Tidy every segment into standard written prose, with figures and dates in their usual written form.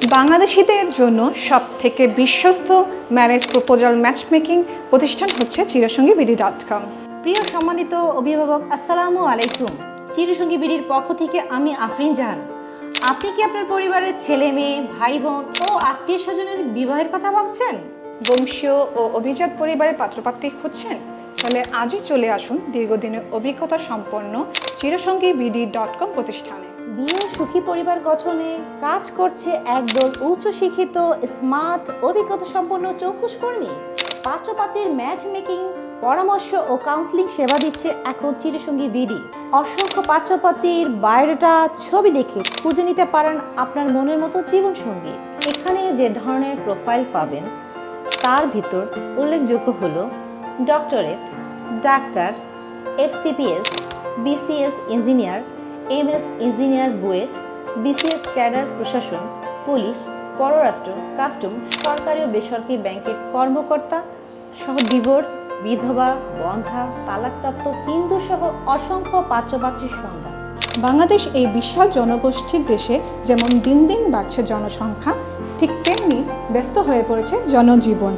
বাংলাদেশিদের জন্য সবথেকে বিশ্বস্ত ম্যারেজ প্রপোজাল ম্যাচমেকিং প্রতিষ্ঠান হচ্ছে চিরসঙ্গী.com। প্রিয় সম্মানিত অভিভাবক, আসসালামু আলাইকুম। চিরসঙ্গী বিডির পক্ষ থেকে আমি আফরিন জাহান। আপনি কি আপনার পরিবারের ছেলে মেয়ে, ভাই বোন ও আত্মীয় স্বজনের বিবাহের কথা ভাবছেন? বংশীয় ও অভিজাত পরিবারের পাত্রপাত্রী খুঁজছেন? তাহলে আজই চলে আসুন দীর্ঘদিনের অভিজ্ঞতা সম্পন্ন চিরসঙ্গী.com প্রতিষ্ঠানে। বিয়ে সুখী পরিবার গঠনে কাজ করছে একদল উচ্চ শিক্ষিত, স্মার্ট, অভিজ্ঞতা সম্পন্ন চৌকুশ কর্মী। পাত্রপাত্রীর ম্যাচ মেকিং, পরামর্শ ও কাউন্সিলিং সেবা দিচ্ছে এখন চিরসঙ্গী বিডি। অসংখ্য পাত্রপাত্রীর বায়োডাটা, ছবি দেখে খুঁজে নিতে পারেন আপনার মনের মতো জীবনসঙ্গী। এখানে যে ধরনের প্রোফাইল পাবেন তার ভিতর উল্লেখযোগ্য হলো doctorate, doctor, FCPS, BCS engineer, MS engineer BUET, BCS cadre প্রশাসন, পুলিশ, পররাষ্ট্র, কাস্টম, সরকারি ও বেসরকারি ব্যাংকের কর্মকর্তা সহ ডিভোর্স, বিধবা, বন্ধা, তালাকপ্রাপ্ত, হিন্দু সহ অসংখ্য পাত্রপাত্রীর সন্ধান। বাংলাদেশ এই বিশাল জনগোষ্ঠীর দেশে যেমন দিন দিন বাড়ছে জনসংখ্যা, ঠিক তেমনি ব্যস্ত হয়ে পড়েছে জনজীবন।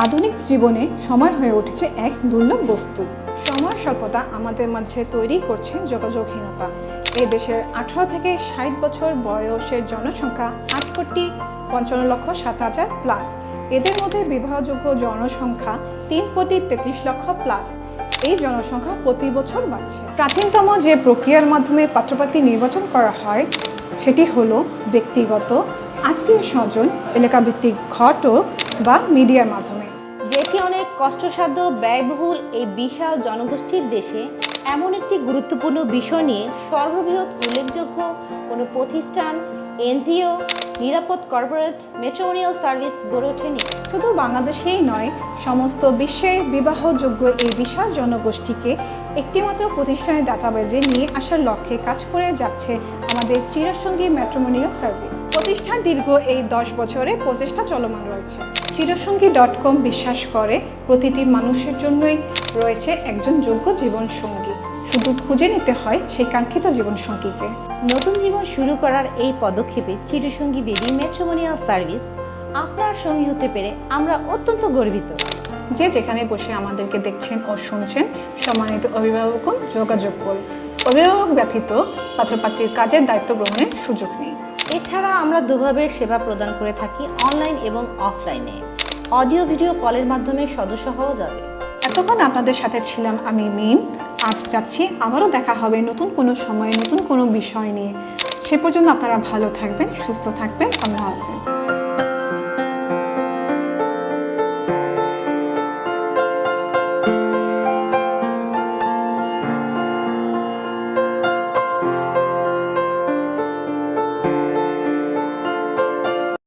আধুনিক জীবনে সময় হয়ে উঠেছে এক দুর্লভ বস্তু। সময় স্বল্পতা আমাদের মাঝে তৈরি করছে যোগাযোগহীনতা। এই দেশের 18 থেকে 60 বছর বয়সের জনসংখ্যা 8,55,07,000 প্লাস। এদের মধ্যে বিবাহযোগ্য জনসংখ্যা 3,33,00,000 প্লাস। এই জনসংখ্যা প্রতি বছর বাড়ছে। প্রাচীনতম যে প্রক্রিয়ার মাধ্যমে পাত্রপাত্রী নির্বাচন করা হয় সেটি হলো ব্যক্তিগত, আত্মীয় স্বজন, এলাকাভিত্তিক ঘটক বা মিডিয়ার মাধ্যমে। যেটি অনেক কষ্টসাধ্য, ব্যয়বহুল এই বিশাল জনগোষ্ঠীর দেশে এমন একটি গুরুত্বপূর্ণ বিষয় নিয়ে সর্ববৃহৎ উল্লেখযোগ্য কোনো প্রতিষ্ঠান, NGO, নিরাপদ কর্পোরেট ম্যাট্রিমোনিয়াল সার্ভিস গড়ে ওঠেনি। শুধু বাংলাদেশেই নয়, সমস্ত বিশ্বের বিবাহযোগ্য এই বিশাল জনগোষ্ঠীকে একটিমাত্র প্রতিষ্ঠানের ডাটাবেজে নিয়ে আসার লক্ষ্যে কাজ করে যাচ্ছে আমাদের চিরসঙ্গী ম্যাট্রিমোনিয়াল সার্ভিস প্রতিষ্ঠান। দীর্ঘ এই 10 বছরে প্রচেষ্টা চলমান রয়েছে। চিরসঙ্গী.com বিশ্বাস করে প্রতিটি মানুষের জন্যই রয়েছে একজন যোগ্য জীবনসঙ্গী। শুধু খুঁজে নিতে হয় সেই কাঙ্ক্ষিত জীবনসঙ্গীকে। নতুন জীবন শুরু করার এই পদক্ষেপে চিরসঙ্গী বিডি ম্যাট্রিমোনিয়াল সার্ভিস আপনার সঙ্গী হতে পেরে আমরা অত্যন্ত গর্বিত। যে যেখানে বসে আমাদেরকে দেখছেন ও শুনছেন, সম্মানিত অভিভাবকগণ, যোগাযোগ করুন। অভিভাবক ব্যতীত পাত্রপাত্রীর কাজের দায়িত্ব গ্রহণের সুযোগ নেই। এছাড়া আমরা দুভাবে সেবা প্রদান করে থাকি, অনলাইন এবং অফলাইনে। অডিও ভিডিও কলের মাধ্যমে সদস্য হওয়া যাবে। এতক্ষণ আপনাদের সাথে ছিলাম আমি মিম। আজ যাচ্ছি, আবারও দেখা হবে নতুন কোনো সময়ে নতুন কোনো বিষয় নিয়ে। সে পর্যন্ত আপনারা ভালো থাকবেন, সুস্থ থাকবেন। আল্লাহ হাফেজ।